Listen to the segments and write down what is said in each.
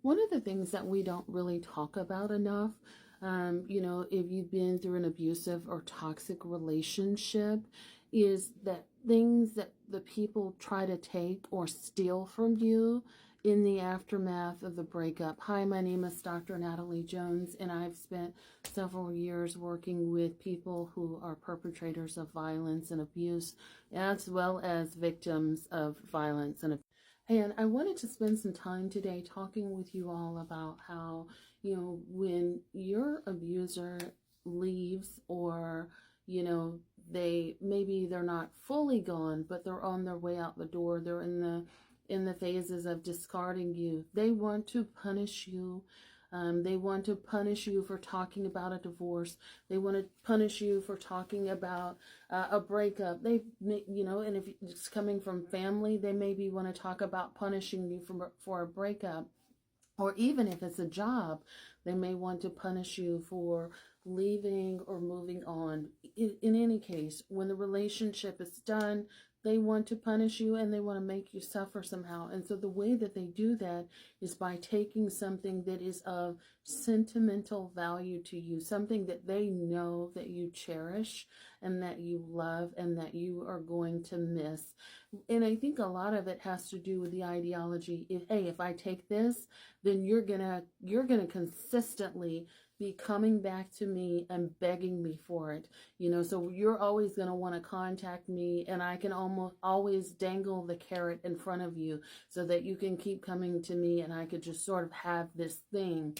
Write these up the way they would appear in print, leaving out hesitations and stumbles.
One of the things that we don't really talk about enough, if you've been through an abusive or toxic relationship, is that things that the people try to take or steal from you in the aftermath of the breakup. Hi, my name is Dr. Natalie Jones, and I've spent several years working with people who are perpetrators of violence and abuse, as well as victims of violence and abuse. And I wanted to spend some time today talking with you all about how, when your abuser leaves, or, they're not fully gone, but they're on their way out the door. They're in the phases of discarding you. They want to punish you. They want to punish you for talking about a divorce. They want to punish you for talking about a breakup. And if it's coming from family, they maybe want to talk about punishing you for a breakup. Or even if it's a job, they may want to punish you for leaving or moving on. In any case, when the relationship is done, they want to punish you and they want to make you suffer somehow. And so the way that they do that is by taking something that is of sentimental value to you, something that they know that you cherish and that you love and that you are going to miss. And I think a lot of it has to do with the ideology. If I take this, then you're gonna consistently be coming back to me and begging me for it. So you're always going to want to contact me, and I can almost always dangle the carrot in front of you so that you can keep coming to me, and I could just sort of have this thing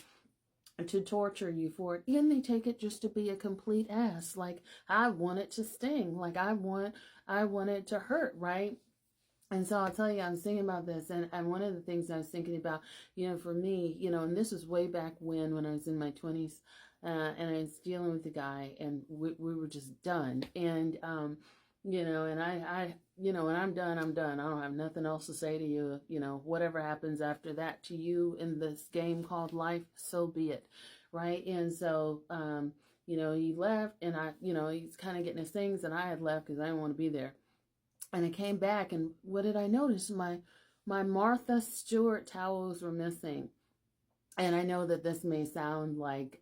to torture you for it. And they take it just to be a complete ass. Like, I want it to sting. Like, I want it to hurt, right? And so I'll tell you, I was thinking about this, and one of the things I was thinking about, for me, and this was way back when I was in my 20s, and I was dealing with a guy, and we were just done. And, and when I'm done, I'm done. I don't have nothing else to say to you. Whatever happens after that to you in this game called life, so be it. Right. And so, he left, and he's kind of getting his things, and I had left because I didn't want to be there. And I came back, and what did I notice? My Martha Stewart towels were missing. And I know that this may sound like,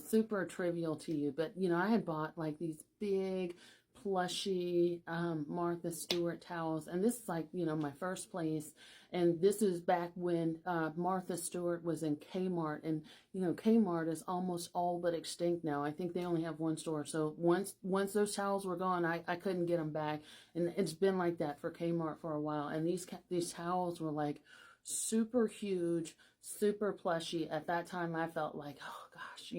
super trivial to you, but, I had bought like these big plushy Martha Stewart towels, and this is like my first place, and this is back when Martha Stewart was in Kmart, and Kmart is almost all but extinct now. I think they only have one store, so once those towels were gone, I couldn't get them back, and it's been like that for Kmart for a while. And these towels were like super huge, super plushy. At that time, I felt like, oh gosh,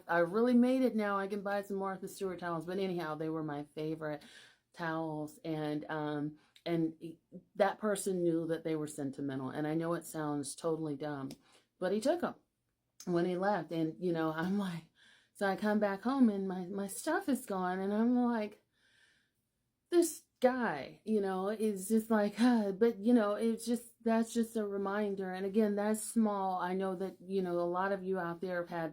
I really made it now. I can buy some Martha Stewart towels. But anyhow, they were my favorite towels, and that person knew that they were sentimental. And I know it sounds totally dumb, but he took them when he left. And I'm like, so I come back home, and my stuff is gone, and I'm like, this guy, is just like, but that's just a reminder. And again, that's small. I know that, a lot of you out there have had,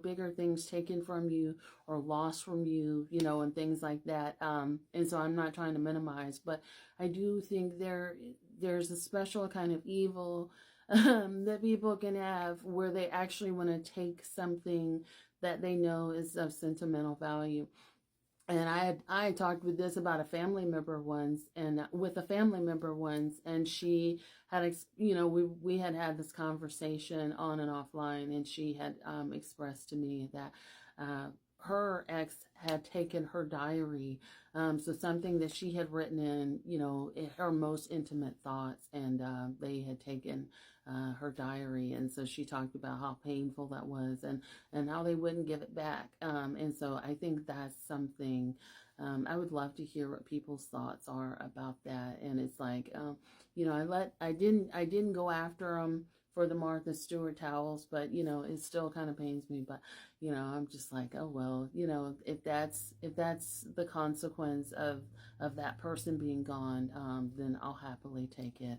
bigger things taken from you or lost from you, and things like that. And so I'm not trying to minimize, but I do think there's a special kind of evil that people can have where they actually want to take something that they know is of sentimental value. And I talked with this about a family member once, and with a family member once, and she had, we had this conversation on and offline, and she had expressed to me that her ex had taken her diary, so something that she had written in, her most intimate thoughts, and they had taken her diary, and so she talked about how painful that was, and how they wouldn't give it back, and so I think that's something. I would love to hear what people's thoughts are about that. And it's like, I didn't go after them for the Martha Stewart towels, but it still kind of pains me. But I'm just like, oh well, if that's the consequence of that person being gone, then I'll happily take it.